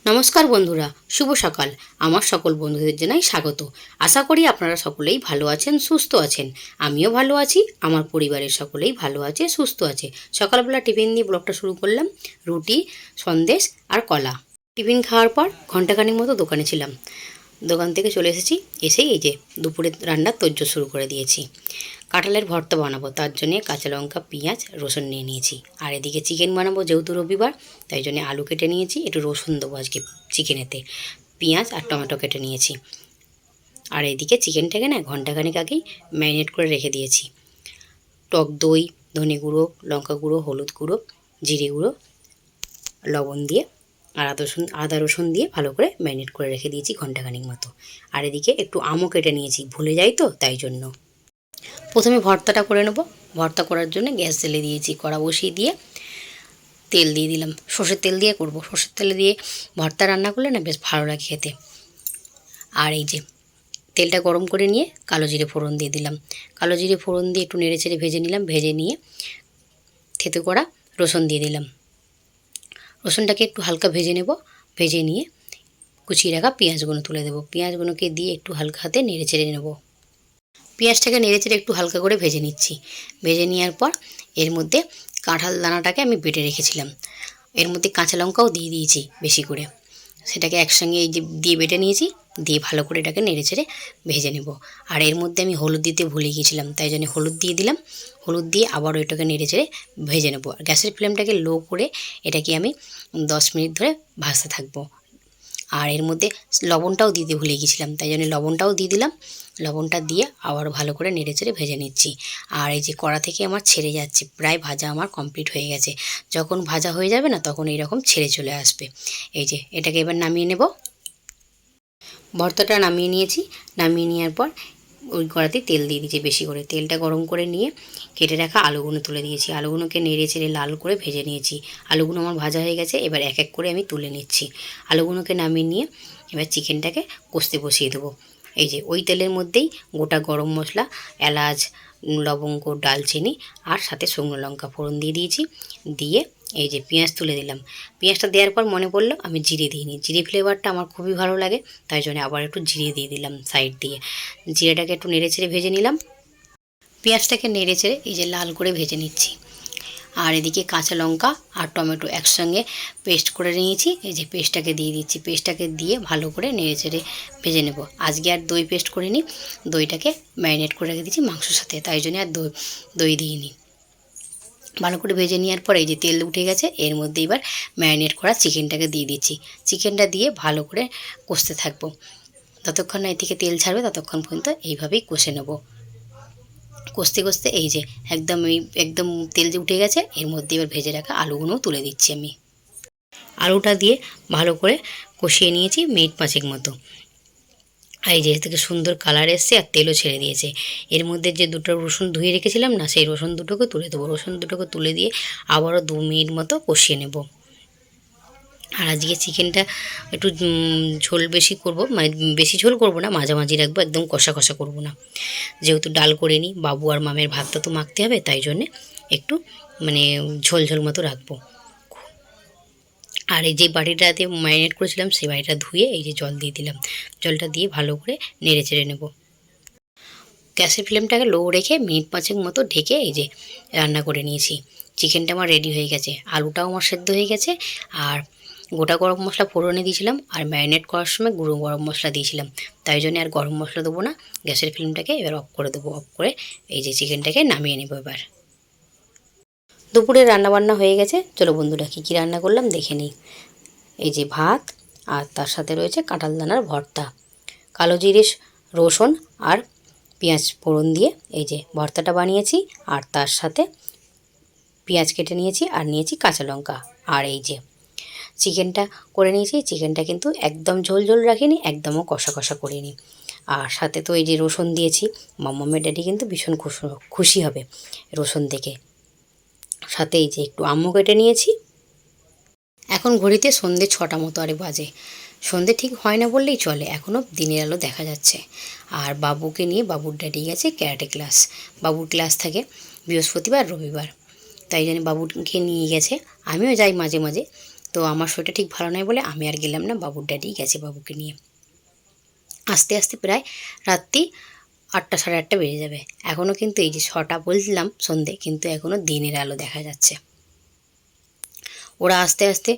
নমস্কার বন্ধুরা, শুভ সকাল। আমার সকল বন্ধুদের জানাই স্বাগত। আশা করি আপনারা সকলেই ভালো আছেন, সুস্থ আছেন। আমিও ভালো আছি, আমার পরিবারের সকলেই ভালো আছে, সুস্থ আছে। সকালবেলা টিফিন দিয়ে ব্লগটা শুরু করলাম। রুটি, সন্দেশ আর কলা। টিফিন খাওয়ার পর ঘন্টাখানেক মতো দোকানে ছিলাম। দোকান থেকে চলে এসেছি, এসেই এই যে দুপুরে রান্নার তোড়জোড় শুরু করে দিয়েছি। কাঁঠালের ভর্তা বানাবো, তার জন্যে কাঁচা লঙ্কা, পেঁয়াজ, রসুন নিয়ে নিয়েছি। আর এদিকে চিকেন বানাবো, যেহেতু রবিবার, তাই জন্য আলু কেটে নিয়েছি, একটু রসুন দেবো আজকে চিকেনেতে। পেঁয়াজ আর টমেটো কেটে নিয়েছি। আর এদিকে চিকেনটাকে না ঘন্টাখানেক আগেই ম্যারিনেট করে রেখে দিয়েছি। টক দই, ধনে গুঁড়ো, লঙ্কা গুঁড়ো, হলুদ গুঁড়ো, জিরে গুঁড়ো, লবণ দিয়ে আর আদা রসুন দিয়ে ভালো করে ম্যারিনেট করে রেখে দিয়েছি ঘন্টাখানেক মতো। আর এদিকে একটু আমও কেটে নিয়েছি, ভুলে যাই তো, তাই জন্য। প্রথমে ভর্তাটা করে নেব। ভর্তা করার জন্য গ্যাস জ্বেলে দিয়েছি, কড়া বসিয়ে দিয়ে তেল দিয়ে দিলাম। সর্ষের তেল দিয়ে করব। সর্ষের তেলে দিয়ে ভর্তা রান্না করলে না বেশ ভালো লাগে খেতে। আর এই যে তেলটা গরম করে নিয়ে কালো জিরে ফোড়ন দিয়ে দিলাম। কালো জিরে ফোড়ন দিয়ে একটু নেড়ে চেড়ে ভেজে নিলাম। ভেজে নিয়ে থেতো করা রসুন দিয়ে দিলাম। রসুনটাকে একটু হালকা ভেজে নেব। ভেজে নিয়ে কুচিয়ে রাখা পেঁয়াজগুলো তুলে দেবো। পেঁয়াজগুলোকে দিয়ে একটু হালকা হাতে নেড়ে চেড়ে নেব। পেঁয়াজটাকে নেড়ে চেড়ে একটু হালকা করে ভেজে নিচ্ছি। ভেজে নেওয়ার পর এর মধ্যে কাঁঠাল দানাটাকে আমি বেটে রেখেছিলাম, এর মধ্যে কাঁচা লঙ্কাও দিয়ে দিয়েছি বেশি করে। সেটাকে একসঙ্গে এই যে দিয়ে বেটে নিয়েছি, দিয়ে ভালো করে এটাকে নেড়ে চেড়ে ভেজে নেব। আর এর মধ্যে আমি হলুদ দিতে ভুলে গিয়েছিলাম, তাই জন্য হলুদ দিয়ে দিলাম। হলুদ দিয়ে আবারও এটাকে নেড়ে চেড়ে ভেজে নেব। আর গ্যাসের ফ্লেমটাকে লো করে এটাকে আমি 10 মিনিট ধরে ভাজতে থাকবো। আর এর মধ্যে লবণটাও দিতে ভুলে গিয়েছিলাম, তাই জন্য লবণটাও দিয়ে দিলাম। লবণটা দিয়ে আবার ভালো করে নেড়ে চেড়ে ভেজে নিচ্ছি। আর এই যে কড়া থেকে আমার ছেড়ে যাচ্ছে, প্রায় ভাজা আমার কমপ্লিট হয়ে গেছে। যখন ভাজা হয়ে যাবে না, তখন এইরকম ছেড়ে চলে আসবে। এই যে এটাকে এবার নামিয়ে নেব। ভর্তাটা নামিয়ে নিয়েছি। নামিয়ে নেওয়ার পর ওই কড়াতেই তেল দিয়ে দিয়েছি বেশি করে। তেলটা গরম করে নিয়ে কেটে রাখা আলুগুলো তুলে দিয়েছি। আলুগুলোকে নেড়ে চেড়ে লাল করে ভেজে নিয়েছি। আলুগুলো আমার ভাজা হয়ে গেছে, এবার এক এক করে আমি তুলে নিচ্ছি। আলুগুলোকে নামিয়ে নিয়ে এবার চিকেনটাকে কষতে বসিয়ে দেবো। এই যে ওই তেলের মধ্যেই গোটা গরম মশলা, এলাচ, লবঙ্গ, ডালচিনি আর সাথে শুকনো লঙ্কা ফোড়ন দিয়ে দিয়েছি। দিয়ে এই যে পেঁয়াজ তুলে দিলাম। পেঁয়াজটা দেওয়ার পর মনে পড়লো আমি জিরে দিইনি। জিরে ফ্লেভারটা আমার খুবই ভালো লাগে, তাই জন্য আবার একটু জিরে দিয়ে দিলাম সাইড দিয়ে। জিরেটাকে একটু নেড়ে চেড়ে ভেজে নিলাম। পেঁয়াজটাকে নেড়ে চেড়ে এই যে লাল করে ভেজে নিচ্ছি। আর এদিকে কাঁচা লঙ্কা আর টমেটো একসঙ্গে পেস্ট করে নিয়েছি। এই যে পেস্টটাকে দিয়ে দিচ্ছি। পেস্টটাকে দিয়ে ভালো করে নেড়ে চেড়ে ভেজে নেব। আজকে আর দই পেস্ট করিনি, দইটাকে ম্যারিনেট করে রেখে দিচ্ছি মাংসর সাথে, তাই জন্য আর দই দিইনি। ভালো করে ভেজে নেওয়ার পর এই যে তেল উঠে গেছে, এর মধ্যে এবার ম্যারিনেট করা চিকেনটাকে দিয়ে দিচ্ছি। চিকেনটা দিয়ে ভালো করে কষতে থাকবো। যতক্ষণ না এ থেকে তেল ছাড়বে ততক্ষণ পর্যন্ত এইভাবেই কষে নেব। কষতে কষতে এই যে একদম তেল যে উঠে গেছে, এর মধ্যে এবার ভেজে রাখা আলুগুলোও তুলে দিচ্ছি আমি। আলুটা দিয়ে ভালো করে কষিয়ে নিয়েছি মিনিট 5 মতো। আর এই যে থেকে সুন্দর কালার এসছে আর তেলও ছেড়ে দিয়েছে। এর মধ্যে যে দুটো রসুন ধুয়ে রেখেছিলাম না, সেই রসুন দুটোকে তুলে দেবো। রসুন দুটোকে তুলে দিয়ে আবারও 2 মিনিট মতো কষিয়ে নেব। আর আজকে চিকেনটা একটু ঝোল বেশি করব, মানে বেশি ঝোল করব না, মাঝামাঝি রাখবো, একদম কষা কষা করব না। যেহেতু ডাল করে নিই, বাবু আর মামের ভাতটা তো মাখতে হবে, তাই জন্যে একটু মানে ঝোল ঝোল মতো রাখবো। আর এই যে বাটিটাতে ম্যারিনেট করেছিলাম, সেই বাটিটা ধুয়ে এই যে জল দিয়ে দিলাম। জলটা দিয়ে ভালো করে নেড়ে চেড়ে নেব। গ্যাসের ফ্লেমটাকে লো রেখে মিনিট 5 মতো ঢেকে এই যে রান্না করে নিয়েছি। চিকেনটা আমার রেডি হয়ে গেছে, আলুটাও আমার সেদ্ধ হয়ে গেছে। আর গোটা গরম মশলা ফোড়নে দিয়েছিলাম, আর ম্যারিনেট করার সময় গুঁড়ো গরম মশলা দিয়েছিলাম, তাই জন্য আর গরম মশলা দেবো না। গ্যাসের ফ্লেমটাকে এবার অফ করে দেবো। অফ করে এই যে চিকেনটাকে নামিয়ে নেবো এবার। দুপুরে রান্নাবান্না হয়ে গেছে। চলো বন্ধুরা, কী কী রান্না করলাম দেখে নিই। এই যে ভাত, আর তার সাথে রয়েছে কাঁঠাল দানার ভর্তা। কালো জিরে, রসুন আর পেঁয়াজ ফোড়ন দিয়ে এই যে ভর্তাটা বানিয়েছি। আর তার সাথে পেঁয়াজ কেটে নিয়েছি, আর নিয়েছি কাঁচা লঙ্কা। আর এই যে চিকেনটা করে নিয়েছি। চিকেনটা কিন্তু একদম ঝোল ঝোল রাখিনি, একদমও কষা কষা করিনি। আর সাথে তো এই যে রসুন দিয়েছি। মাম্মামের ড্যাডি কিন্তু ভীষণ খুশি হবে রসুন দেখে। সাথে এই যে একটু আম্মু কেটে নিয়েছি। এখন ঘড়িতে সন্ধ্যে 6টা মতো আরে বাজে। সন্ধ্যে ঠিক হয় না বললেই চলে, এখনও দিনের আলো দেখা যাচ্ছে। আর বাবুকে নিয়ে বাবুর ড্যাডি গেছে ক্যারাটে ক্লাস। বাবুর ক্লাস থাকে বৃহস্পতিবার রবিবার, তাই জন্য বাবুকে নিয়ে গেছে। আমিও যাই মাঝে মাঝে, তো আমার শরীরটা ঠিক ভালো নয় বলে আমি আর গেলাম না, বাবুর ড্যাডি গেছে বাবুকে নিয়ে। আস্তে আস্তে প্রায় রাত্রি 8টা সাড়ে 8টা বেজে যাবে। এখনও কিন্তু এই যে 6টা বললাম সন্ধে, কিন্তু এখনও দিনের আলো দেখা যাচ্ছে। ওরা আস্তে আস্তে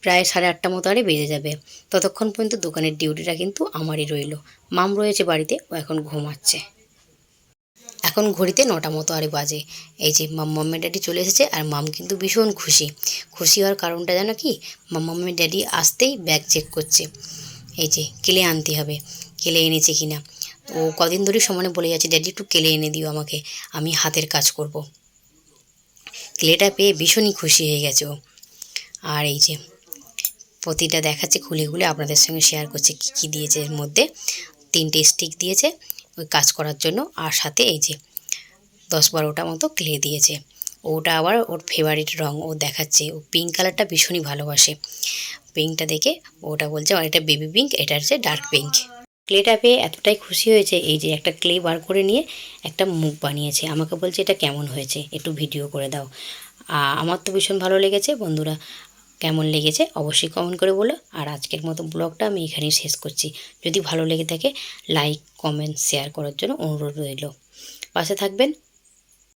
প্রায় সাড়ে 8টা মতো আরে বেজে যাবে। ততক্ষণ পর্যন্ত দোকানের ডিউটিটা কিন্তু আমারই রইল। মাম রয়েছে বাড়িতে, ও এখন ঘুমাচ্ছে। এখন ঘড়িতে 9টা মতো আরে বাজে। এই যে মাম্মামের ড্যাডি চলে এসেছে, আর মাম কিন্তু ভীষণ খুশি। খুশি হওয়ার কারণটা জানো কি? মাম্মামের ড্যাডি আসতেই ব্যাগ চেক করছে। এই যে কেলে আনতে হবে, কেলে এনেছে কিনা। ও কদিন ধরে সমানে বলে যাচ্ছে, ড্যাডি একটু কেলে এনে দিও আমাকে, আমি হাতের কাজ করব। ক্লেটা পেয়ে ভীষণই খুশি হয়ে গেছে ও। আর এই যে প্রতিটা দেখাচ্ছে খুলে খুলে আপনাদের সঙ্গে শেয়ার করছে কী কী দিয়েছে। এর মধ্যে 3টে স্টিক দিয়েছে ওই কাজ করার জন্য, আর সাথে এই যে 10-12টা মতো ক্লে দিয়েছে। ওটা আবার ওর ফেভারিট রঙ ও দেখাচ্ছে। ও পিঙ্ক কালারটা ভীষণই ভালোবাসে। পিঙ্কটা দেখে ওটা বলছে আর এটা বেবি পিঙ্ক, এটা হচ্ছে ডার্ক পিঙ্ক। ক্লেটা পেয়ে এতটাই খুশি হয়েছে, এই যে একটা ক্লে বার করে নিয়ে একটা মুখ বানিয়েছে। আমাকে বলছে এটা কেমন হয়েছে, একটু ভিডিও করে দাও। আমার তো ভীষণ ভালো লেগেছে। বন্ধুরা কেমন লেগেছে অবশ্যই কমেন্ট করে বলো। আর আজকের মতো ব্লগটা আমি এখানেই শেষ করছি। যদি ভালো লেগে থাকে লাইক কমেন্ট শেয়ার করার জন্য অনুরোধ রইল। পাশে থাকবেন।